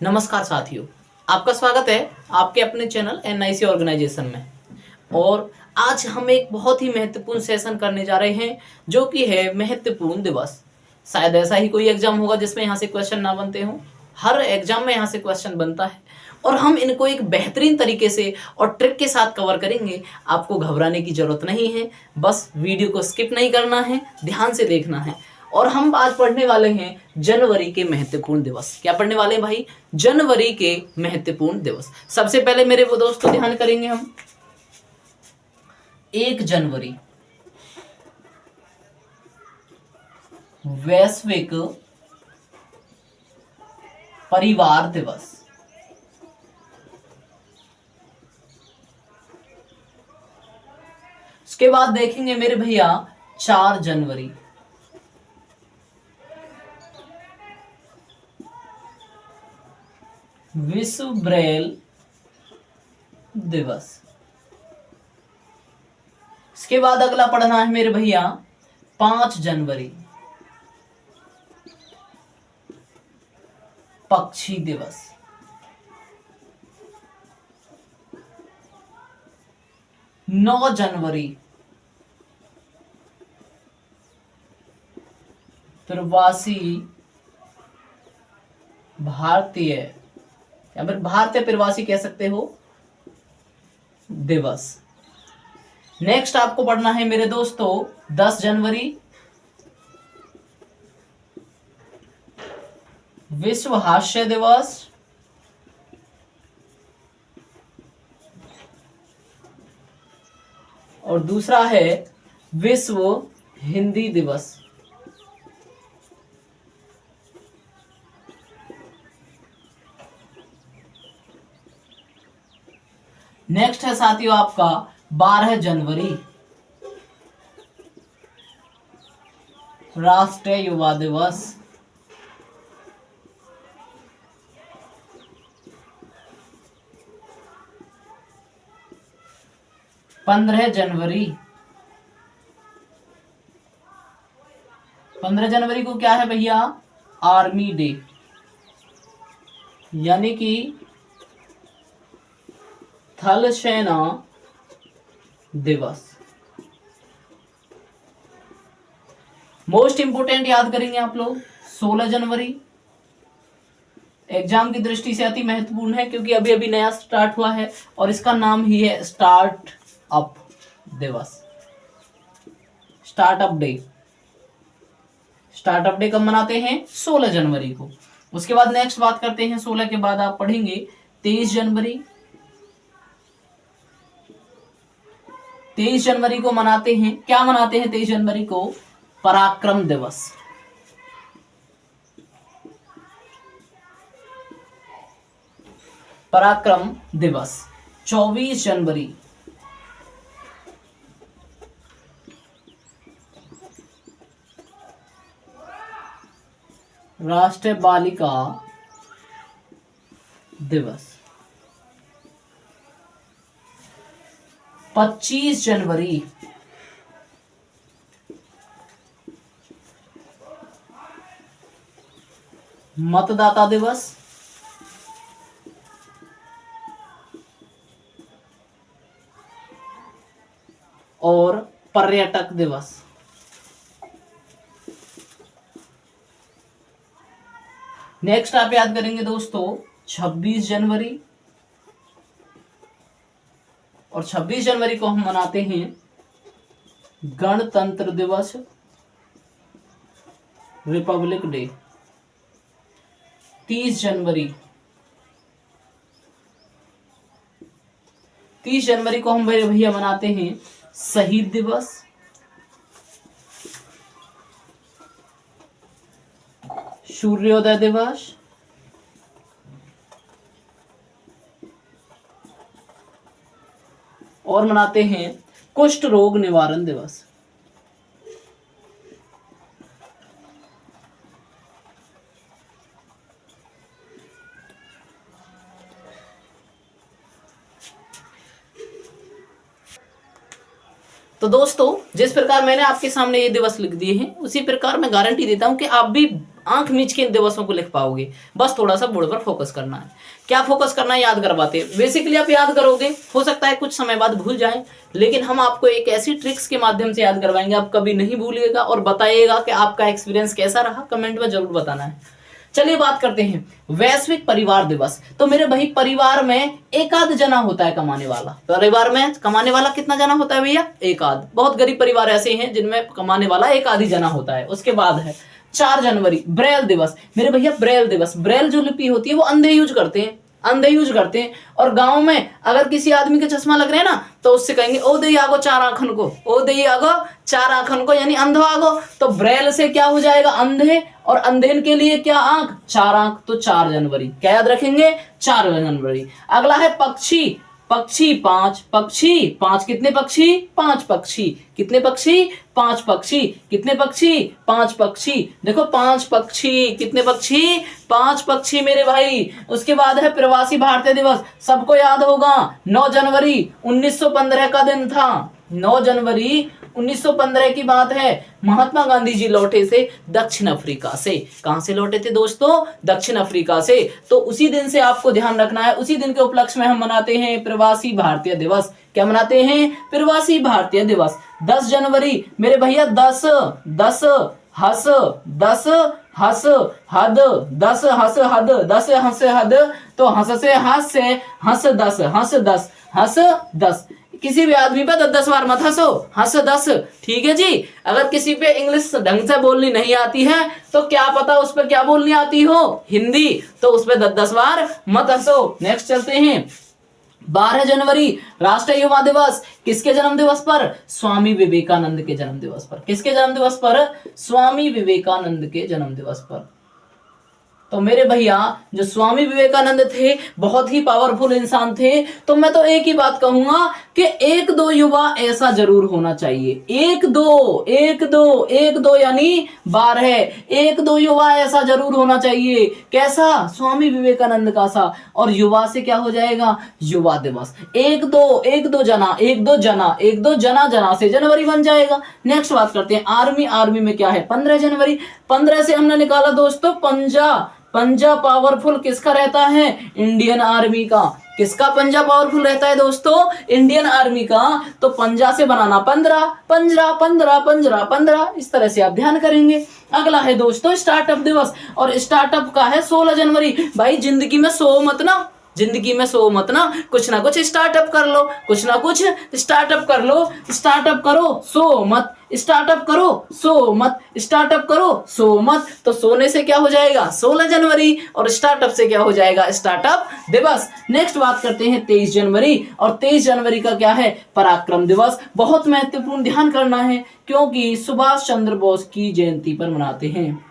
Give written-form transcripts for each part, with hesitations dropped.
नमस्कार साथियों, आपका स्वागत है आपके अपने चैनल एनआईसी ऑर्गेनाइजेशन में। और आज हम एक बहुत ही महत्वपूर्ण सेशन करने जा रहे हैं जो कि है महत्वपूर्ण दिवस। शायद ऐसा ही कोई एग्जाम होगा जिसमें यहाँ से क्वेश्चन ना बनते हों। हर एग्जाम में यहाँ से क्वेश्चन बनता है और हम इनको एक बेहतरीन तरीके से और ट्रिक के साथ कवर करेंगे। आपको घबराने की जरूरत नहीं है, बस वीडियो को स्किप नहीं करना है, ध्यान से देखना है। और हम आज पढ़ने वाले हैं जनवरी के महत्वपूर्ण दिवस। क्या पढ़ने वाले हैं भाई? जनवरी के महत्वपूर्ण दिवस। सबसे पहले मेरे वो दोस्तों ध्यान करेंगे हम 1 जनवरी वैश्विक परिवार दिवस। उसके बाद देखेंगे मेरे भैया 4 जनवरी विश्व ब्रेल दिवस। इसके बाद अगला पढ़ना है मेरे भैया 5 जनवरी पक्षी दिवस। 9 जनवरी प्रवासी भारतीय या फिर भारतीय प्रवासी कह सकते हो दिवस। नेक्स्ट आपको पढ़ना है मेरे दोस्तों 10 जनवरी विश्व हास्य दिवस। और दूसरा है विश्व हिंदी दिवस। नेक्स्ट है साथियों आपका 12 जनवरी राष्ट्रीय युवा दिवस। 15 जनवरी 15 जनवरी को क्या है भैया? आर्मी डे, यानी कि थल सेना दिवस। मोस्ट इंपोर्टेंट याद करेंगे आप लोग 16 जनवरी एग्जाम की दृष्टि से अति महत्वपूर्ण है क्योंकि अभी अभी नया स्टार्ट हुआ है और इसका नाम ही है स्टार्ट अप दिवस, स्टार्टअप डे। स्टार्टअप डे कब मनाते हैं? 16 जनवरी को। उसके बाद नेक्स्ट बात करते हैं 16 के बाद आप पढ़ेंगे 23 जनवरी। 23 जनवरी को मनाते हैं, क्या मनाते हैं 23 जनवरी को? पराक्रम दिवस। पराक्रम दिवस। 24 जनवरी राष्ट्रीय बालिका दिवस। 25 जनवरी मतदाता दिवस। और पर्यटक दिवस। नेक्स्ट आप याद करेंगे दोस्तों 26 जनवरी। और 26 जनवरी को हम मनाते हैं गणतंत्र दिवस, रिपब्लिक डे। 30 जनवरी 30 जनवरी को हम भैया मनाते हैं शहीद दिवस। सूर्योदय दिवस। और मनाते हैं कुष्ठ रोग निवारण दिवस। तो दोस्तों जिस प्रकार मैंने आपके सामने ये दिवस लिख दिए हैं उसी प्रकार मैं गारंटी देता हूं कि आप भी आंख मीच के इन दिवसों को लिख पाओगे। बस थोड़ा सा बोर्ड पर फोकस करना है। क्या फोकस करना है, याद करवाते हैं। बेसिकली आप याद करोगे, हो सकता है कुछ समय बाद भूल जाएं, लेकिन हम आपको एक ऐसी ट्रिक्स के माध्यम से याद करवाएंगे, आप कभी नहीं भूलिएगा। और बताइएगा कि आपका एक्सपीरियंस कैसा रहा, कमेंट में जरूर बताना है। चलिए बात करते हैं वैश्विक परिवार दिवस। तो मेरे भाई, परिवार में एक आध जना होता है कमाने वाला। परिवार में कमाने वाला कितना जना होता है भैया? एक आध। बहुत गरीब परिवार ऐसे हैं जिनमें कमाने वाला एक आधी जना होता है। उसके बाद है 4 जनवरी ब्रेल दिवस। मेरे भैया ब्रेल दिवस, ब्रेल जो लिपि होती है वो अंधे यूज करते हैं, अंधे यूज करते हैं। और गांव में अगर किसी आदमी के चश्मा लग रहे हैं ना, तो उससे कहेंगे ओ दे आगो 4 आंखन को, ओ दे आगो 4 आंखन को, यानी अंधो आगो। तो ब्रेल से क्या हो जाएगा? अंधे। और अंधेन के लिए क्या आंख? 4 आंख। तो 4 जनवरी क्या याद रखेंगे? 4 जनवरी। अगला है पक्षी। पक्षी 5, पक्षी 5। कितने पक्षी? 5 पक्षी। कितने पक्षी? 5 पक्षी। कितने पक्षी? 5 पक्षी। देखो 5 पक्षी। कितने पक्षी? 5 पक्षी मेरे भाई। उसके बाद है प्रवासी भारतीय दिवस। सबको याद होगा, 9 जनवरी 1915 का दिन था। 9 जनवरी 1915 की बात है। महात्मा गांधी जी लौटे से दक्षिण अफ्रीका से। कहां से लौटे थे दोस्तों? दक्षिण अफ्रीका से। तो उसी दिन से आपको ध्यान रखना है, उसी दिन के उपलक्ष्य में हम मनाते हैं प्रवासी भारतीय दिवस। क्या मनाते हैं? प्रवासी भारतीय दिवस। 10 जनवरी मेरे भैया, 10 हस 10 हस हद 10 हस हद 10 हस हद। तो हंस से हंस से हंस 10 हंस 10 हंस 10। किसी भी आदमी पे 10 बार मत हंसो, हंस 10। ठीक है जी। अगर किसी पे इंग्लिश ढंग से बोलनी नहीं आती है तो क्या पता उस पर क्या बोलनी आती हो, हिंदी, तो उस पर 10 बार मत हंसो। नेक्स्ट चलते हैं 12 जनवरी राष्ट्रीय युवा दिवस। किसके जन्म दिवस पर? स्वामी विवेकानंद के जन्म दिवस पर। किसके जन्म दिवस पर? स्वामी विवेकानंद के जन्म दिवस पर। तो मेरे भैया, जो स्वामी विवेकानंद थे बहुत ही पावरफुल इंसान थे। तो मैं तो एक ही बात कहूंगा कि 1-2 युवा ऐसा जरूर होना चाहिए। 1-2 यानी 12। 1-2 युवा ऐसा जरूर होना चाहिए। कैसा? स्वामी विवेकानंद का सा। और युवा से क्या हो जाएगा? युवा दिवस। 1-2 जना से जनवरी बन जाएगा। नेक्स्ट बात करते हैं आर्मी। आर्मी में क्या है? 15 जनवरी। 15 से हमने निकाला दोस्तों पंजा पावरफुल किसका रहता है? इंडियन आर्मी का। किसका पंजा पावरफुल रहता है दोस्तों? इंडियन आर्मी का। तो पंजा से बनाना 15 इस तरह से आप ध्यान करेंगे। अगला है दोस्तों स्टार्टअप दिवस। और स्टार्टअप का है 16 जनवरी। भाई जिंदगी में सो मत ना, जिंदगी में सो मत ना, कुछ ना कुछ स्टार्टअप कर लो, कुछ ना कुछ स्टार्टअप कर लो। स्टार्टअप करो, सो मत। स्टार्टअप करो, सो मत। स्टार्टअप करो, सो मत। तो सोने से क्या हो जाएगा? 16 जनवरी। और स्टार्टअप से क्या हो जाएगा? स्टार्टअप दिवस। नेक्स्ट बात करते हैं 23 जनवरी। और 23 जनवरी का क्या है? पराक्रम दिवस। बहुत महत्वपूर्ण, ध्यान करना है, क्योंकि सुभाष चंद्र बोस की जयंती पर मनाते हैं।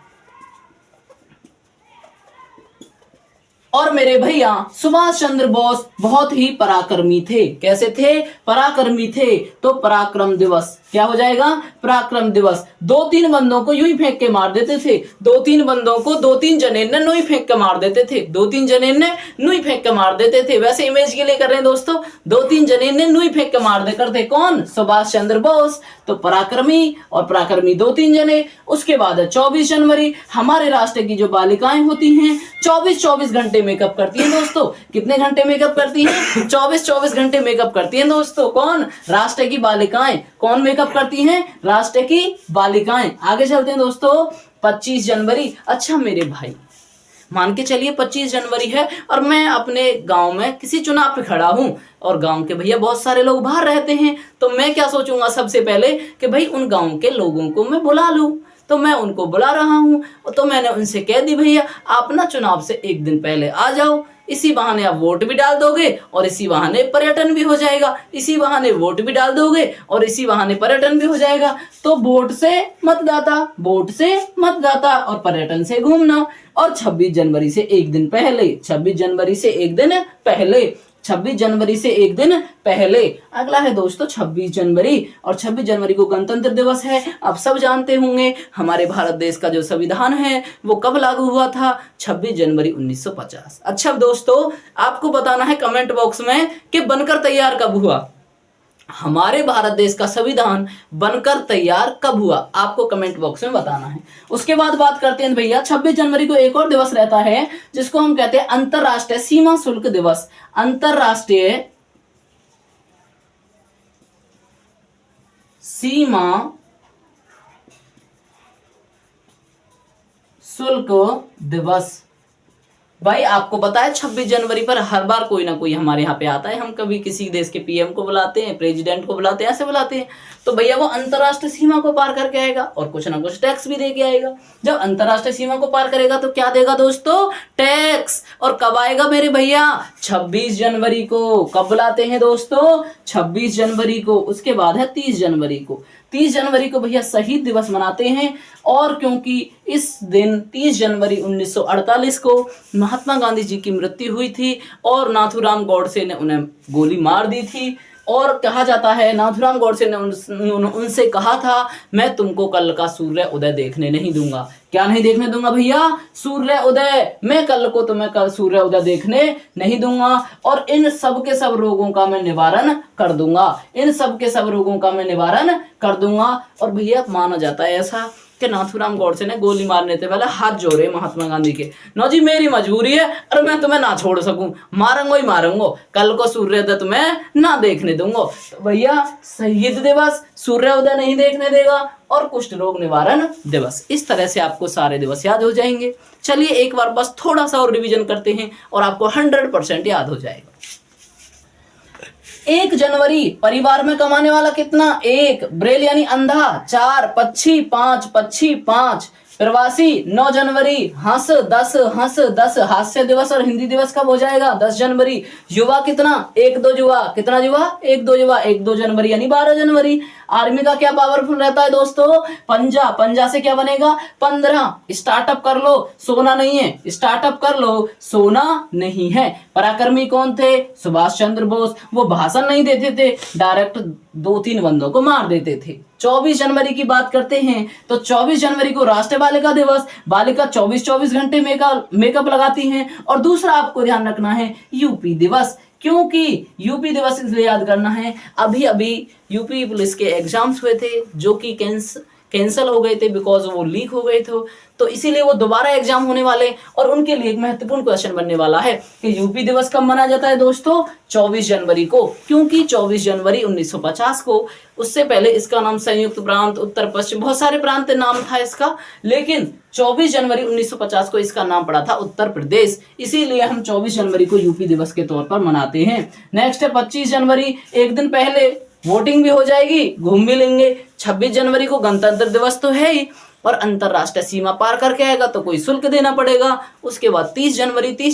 और मेरे भैया, सुभाष चंद्र बोस बहुत ही पराक्रमी थे। कैसे थे? पराक्रमी थे। तो पराक्रम दिवस क्या हो जाएगा? पराक्रम दिवस। 2-3 बंदों को यूं ही फेंक के मार देते थे। 2-3 बंदों को 2-3 जने ने नुई फेंक के मार देते थे। 2-3 जने ने नुई फेंक के मार देते थे। वैसे इमेज के लिए कर रहे हैं दोस्तों, 2-3 जने ने नुई फेंक के मार दे करते। कौन? सुभाष चंद्र बोस। तो पराक्रमी, और पराक्रमी 2-3 जने। उसके बाद है 24 जनवरी। हमारे राष्ट्र की जो बालिकाएं होती हैं 24 घंटे मेकअप करती हैं दोस्तों। कितने घंटे मेकअप करती हैं? 24 घंटे मेकअप करती हैं दोस्तों। कौन? राष्ट्र की बालिकाएं। कौन मेकअप करती हैं? राष्ट्र की बालिकाएं। आगे चलते हैं दोस्तों 25 जनवरी। अच्छा मेरे भाई, मान के चलिए 25 जनवरी है और मैं अपने गांव में किसी चुनाव पे खड़ा हूं और गांव के भैया बहुत सारे लोग बाहर रहते हैं। तो मैं क्या सोचूंगा सबसे पहले कि भाई उन गांव के लोगों को मैं बुला लूं। तो मैं उनको बुला रहा हूं। तो मैंने उनसे कह दी भैया आप ना चुनाव से एक दिन पहले आ जाओ। इसी बहाने आप वोट भी डाल दोगे और इसी बहाने पर्यटन भी हो जाएगा। इसी बहाने वोट भी डाल दोगे और इसी बहाने पर्यटन भी हो जाएगा। तो वोट से मतदाता, वोट से मतदाता और पर्यटन से घूमना। और 26 जनवरी से एक दिन पहले, 26 जनवरी से एक दिन पहले, 26 जनवरी से एक दिन पहले। अगला है दोस्तों 26 जनवरी। और 26 जनवरी को गणतंत्र दिवस है। आप सब जानते होंगे हमारे भारत देश का जो संविधान है वो कब लागू हुआ था? 26 जनवरी 1950। अच्छा दोस्तों, आपको बताना है कमेंट बॉक्स में कि बनकर तैयार कब हुआ। हमारे भारत देश का संविधान बनकर तैयार कब हुआ, आपको कमेंट बॉक्स में बताना है। उसके बाद बात करते हैं भैया 26 जनवरी को एक और दिवस रहता है जिसको हम कहते हैं अंतरराष्ट्रीय सीमा शुल्क दिवस। अंतरराष्ट्रीय सीमा शुल्क दिवस। भाई आपको पता है 26 जनवरी पर हर बार कोई ना कोई हमारे यहाँ पे आता है, हम कभी किसी देश के पीएम को बुलाते हैं, प्रेसिडेंट को बुलाते हैं, ऐसे बुलाते हैं। तो भैया वो अंतरराष्ट्रीय सीमा को पार करके आएगा और कुछ ना कुछ टैक्स भी दे के आएगा। जब अंतरराष्ट्रीय सीमा को पार करेगा तो क्या देगा दोस्तों, टैक्स। और कब आएगा मेरे भैया, 26 जनवरी को। कब बुलाते हैं दोस्तों, 26 जनवरी को। उसके बाद है 30 जनवरी को। 30 जनवरी को भैया शहीद दिवस मनाते हैं, और क्योंकि इस दिन 30 जनवरी 1948 को महात्मा गांधी जी की मृत्यु हुई थी और नाथूराम गॉडसे ने उन्हें गोली मार दी थी। और कहा जाता है नाथूराम गॉडसे ने उनसे कहा था, मैं तुमको कल का सूर्य उदय देखने नहीं दूंगा। क्या नहीं देखने दूंगा भैया, सूर्य उदय। मैं कल को तुम्हें कल सूर्य उदय देखने नहीं दूंगा, और इन सब के सब रोगों का मैं निवारण कर दूंगा। इन सब के सब रोगों का मैं निवारण कर दूंगा। और भैया माना जाता है ऐसा कि नाथूराम गॉडसे ने गोली मारने से पहले हाथ जोड़े महात्मा गांधी के, नो जी मेरी मजबूरी है और मैं तुम्हें ना छोड़ सकूं, मारूंगा ही मारूंगा, कल को सूर्योदय तुम्हें ना देखने दूंगा। तो भैया शहीद दिवस, सूर्योदय नहीं देखने देगा, और कुष्ठ रोग निवारण दिवस। इस तरह से आपको सारे दिवस याद हो जाएंगे। चलिए एक बार बस थोड़ा सा और रिवीजन करते हैं और आपको 100% याद हो जाएगा। 1 जनवरी परिवार में कमाने वाला कितना, 1। ब्रेल यानी अंधा, 4। पक्षी 5, प्रवासी 9 जनवरी। हंस 10, हास्य दिवस और हिंदी दिवस कब हो जाएगा, 10 जनवरी। युवा कितना, 1-2 युवा, कितना युवा, 1-2 युवा, 1-2 जनवरी यानी 12 जनवरी। आर्मी का क्या पावरफुल रहता है दोस्तों, पंजा से क्या बनेगा, 15। स्टार्टअप कर लो, सोना नहीं है, स्टार्टअप कर लो, सोना नहीं है। पराक्रमी कौन थे, सुभाष चंद्र बोस। वो भाषण नहीं देते थे, डायरेक्ट 2-3 बंदों को मार देते थे। 24 जनवरी की बात करते हैं तो 24 जनवरी को राष्ट्रीय बालिका दिवस। बालिका 24 घंटे मेकअप लगाती हैं। और दूसरा आपको ध्यान रखना है यूपी दिवस, क्योंकि यूपी दिवस इसलिए याद करना है, अभी अभी यूपी पुलिस के एग्जाम्स हुए थे जो कि कैंसल हो गए थे, बिकॉज वो लीक हो गए थे। तो इसीलिए वो दोबारा एग्जाम होने वाले, और उनके लिए एक महत्वपूर्ण क्वेश्चन बनने वाला है कि यूपी दिवस कब मनाया जाता है दोस्तों, 24 जनवरी को। क्योंकि 24 जनवरी 1950 को, उससे पहले इसका नाम संयुक्त प्रांत, उत्तर पश्चिम, बहुत सारे प्रांत नाम था इसका, लेकिन 24 जनवरी 1950 को इसका नाम पड़ा था उत्तर प्रदेश। इसीलिए हम 24 जनवरी को यूपी दिवस के तौर पर मनाते हैं। नेक्स्ट है 25 जनवरी, एक दिन पहले वोटिंग भी हो जाएगी, घूम भी लेंगे। 26 जनवरी को गणतंत्र दिवस तो है ही, और अंतरराष्ट्रीय सीमा पार करके आएगा तो कोई शुल्क देना पड़ेगा। उसके बाद 30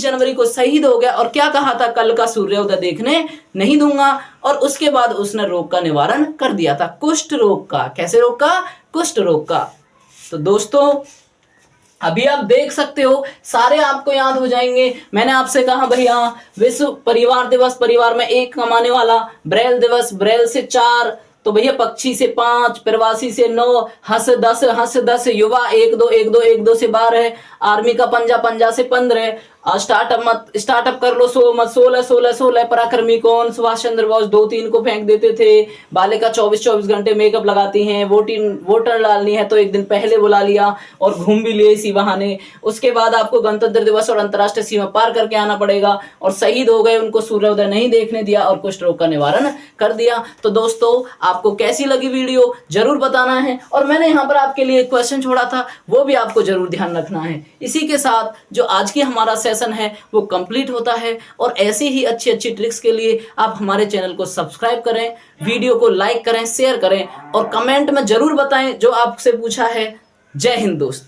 जनवरी को शहीद हो गया, और क्या कहा था, कल का सूर्योदय देखने नहीं दूंगा। और उसके बाद उसने रोग का निवारण कर दिया था, कुष्ठ रोग का। कैसे रोग का, कुष्ठ रोग का। तो दोस्तों अभी आप देख सकते हो सारे आपको याद हो जाएंगे। मैंने आपसे कहा भैया विश्व परिवार दिवस, परिवार में 1 कमाने वाला। ब्रेल दिवस, ब्रेल से 4, तो भैया पक्षी से 5, प्रवासी से 9, हंस 10, युवा 1-2 से 12, आर्मी का पंजा से 15, स्टार्टअप कर लो 16, पराक्रमी कौन, सुभाष चंद्र बोस, 2-3 को फेंक देते थे। बालिका 24 घंटे मेकअप लगाती हैं, वोटर डालनी है तो एक दिन पहले बुला लिया और घूम भी लिए इसी बहाने। उसके बाद आपको गणतंत्र दिवस और अंतर्राष्ट्रीय सीमा पार करके आना पड़ेगा, और शहीद हो गए, उनको सूर्योदय नहीं देखने दिया और कुष्ठ रोग का निवारण कर दिया। तो दोस्तों आपको कैसी लगी वीडियो जरूर बताना है, और मैंने यहाँ पर आपके लिए क्वेश्चन छोड़ा था वो भी आपको जरूर ध्यान रखना है। इसी के साथ जो आज की हमारा सेशन है वो कंप्लीट होता है, और ऐसी ही अच्छी ट्रिक्स के लिए आप हमारे चैनल को सब्सक्राइब करें, वीडियो को लाइक करें, शेयर करें, और कमेंट में जरूर बताएं जो आपसे पूछा है। जय हिंद दोस्त।